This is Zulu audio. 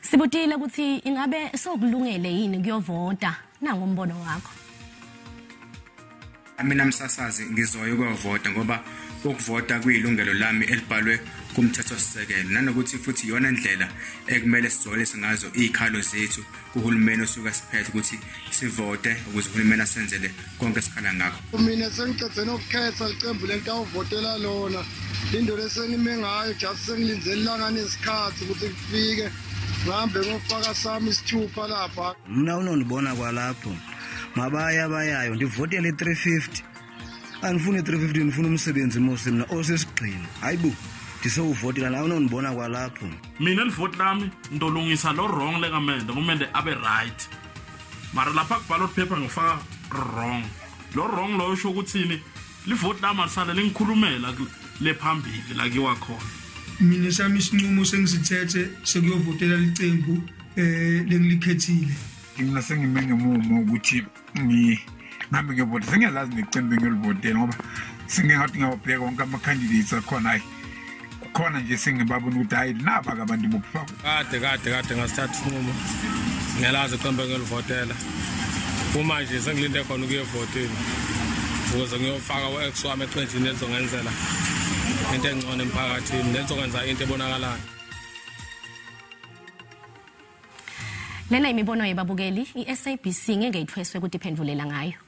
Sibutile ukuthi ingabe sokulungele yini kuyovota nangu umbono wakho. Mina msasazi ngizoya ukuvota ngoba ukuvota kuyilungelo lami elibhalwe kumthetho sisekelo nanokuthi futhi iyona indlela ekumele sizolise ngazo izikhalo zethu kuhulumeni osuka siphethe ukuthi sivote ukuze uhulumeni asenzele konke esikhala ngakho. Mina sengicede nokukhetha iqembu lentawuvotela lona into lesengime ngayo just sengilinzelanga nesikhathi ukuthi kufike ngihambe ngofaka sami isithupha lapha. Mina unondibona kwalapho mabaya bayayo ndivotele 350 anifuni 350 ngifuna umsebenzi mose mina osesigqini hayibo ndisowuvotela la unondibona kwalapho. Mina livote lami ndolungisa lo wrong lekamende kumende abe right mara lapha ku ballot paper ngifaka wrong lo wrong lo usho ukuthini livote lami alisale lengikhulumela lephambili la kiwa khona. Mina sami isinqumo sengisithethe sekuyovotela licembu lengilikhethile. Mina sengime ngemumo ukuthi nami ngivota sengiyazi necembu engilivotela ngoba singathi ngiyabheka wonke ama candidates akhona hayi khona nje sengibabona ukuthi hayi naba abantu bokufaka kade ngasithatha isinqumo ngiyalazi icembu engilivotela uma nje sengilinde khona ukuyevotela ukuze ngiyofaka uX wami eqenjini elizongenzela into engcono emphakathini nezokwenza into ebonakalayo. Lena imibono yebabukeli iSABC ngeke ithweswe ukuthi iphendulela ngayo.